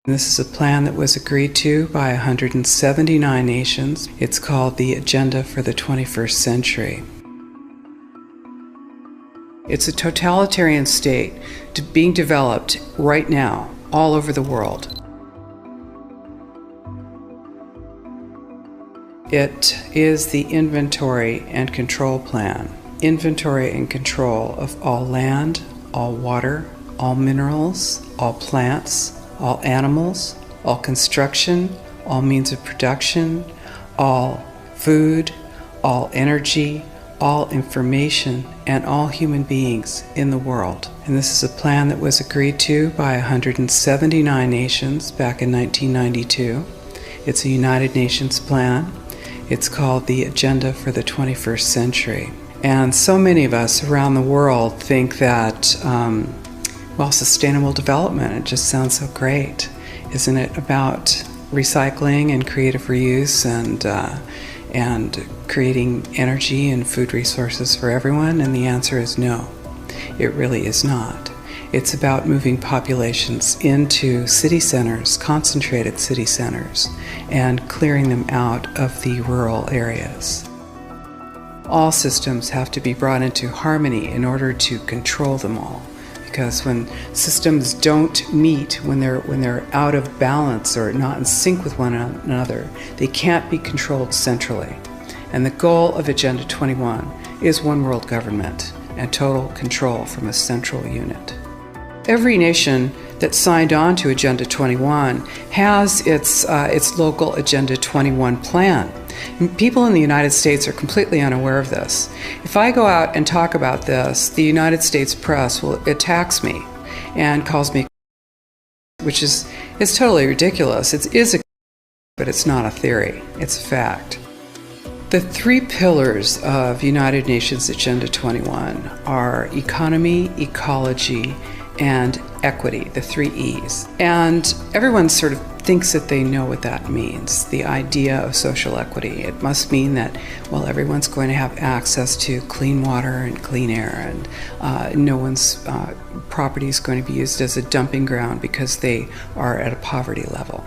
This is a plan that was agreed to by 179 nations. It's called the Agenda for the 21st Century. It's a totalitarian state being developed right now all over the world. It is the inventory and control plan. Inventory and control of all land, all water, all minerals, all plants, all animals, all construction, all means of production, all food, all energy, all information, and all human beings in the world. And this is a plan that was agreed to by 179 nations back in 1992. It's a United Nations plan. It's called the Agenda for the 21st Century. And so many of us around the world think that sustainable development, it just sounds so great. Isn't it about recycling and creative reuse and creating energy and food resources for everyone? And the answer is no, it really is not. It's about moving populations into city centers, concentrated city centers, and clearing them out of the rural areas. All systems have to be brought into harmony in order to control them all. Because when systems don't meet, when they're out of balance or not in sync with one another, they can't be controlled centrally. And the goal of Agenda 21 is one world government and total control from a central unit. Every nation that signed on to Agenda 21 has its local Agenda 21 plan. People in the United States are completely unaware of this. If I go out and talk about this, the United States press attacks me and calls me, which is totally ridiculous. It is but it's not a theory, it's a fact. The three pillars of United Nations Agenda 21 are economy, ecology, and equity, the three E's. And everyone sort of thinks that they know what that means, the idea of social equity. It must mean that, everyone's going to have access to clean water and clean air, and no one's property is going to be used as a dumping ground because they are at a poverty level.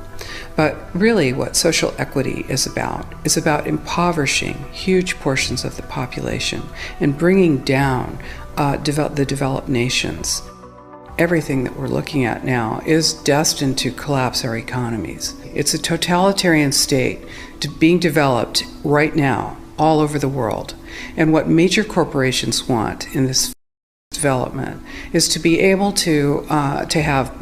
But really what social equity is about impoverishing huge portions of the population and bringing down the developed nations. Everything that we're looking at now is destined to collapse our economies. It's a totalitarian state being developed right now all over the world. And what major corporations want in this development is to be able to have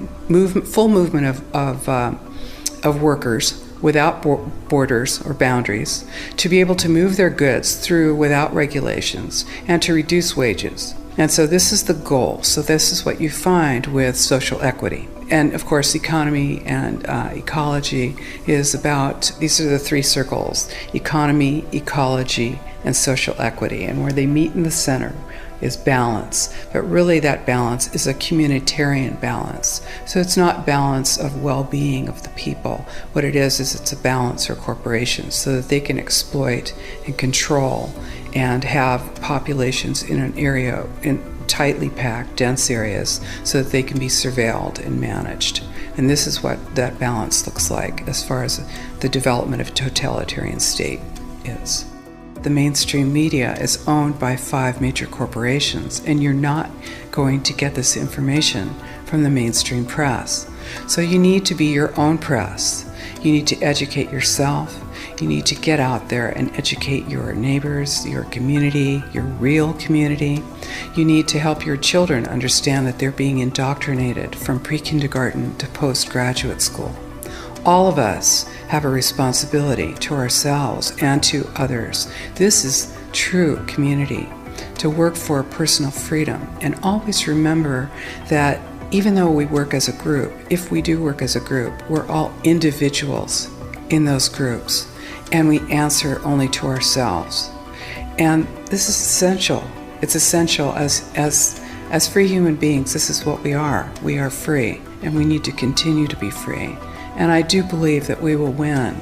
full movement of workers without borders or boundaries, to be able to move their goods through without regulations, and to reduce wages. And so this is the goal. So this is what you find with social equity. And of course, economy and ecology is about, these are the three circles: economy, ecology, and social equity. And where they meet in the center is balance. But really that balance is a communitarian balance. So it's not balance of well-being of the people. What it is it's a balance for corporations so that they can exploit and control and have populations in an area, in tightly packed, dense areas, so that they can be surveilled and managed. And this is what that balance looks like as far as the development of a totalitarian state is. The mainstream media is owned by 5 major corporations, and you're not going to get this information from the mainstream press. So you need to be your own press. You need to educate yourself. You need to get out there and educate your neighbors, your community, your real community. You need to help your children understand that they're being indoctrinated from pre-kindergarten to postgraduate school. All of us have a responsibility to ourselves and to others. This is true community, to work for personal freedom. And always remember that even though we work as a group, if we do work as a group, we're all individuals in those groups, and we answer only to ourselves. And this is essential. It's essential as free human beings. This is what we are. We are free, and we need to continue to be free. And I do believe that we will win,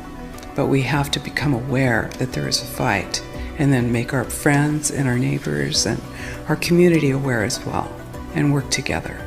but we have to become aware that there is a fight, and then make our friends and our neighbors and our community aware as well, and work together.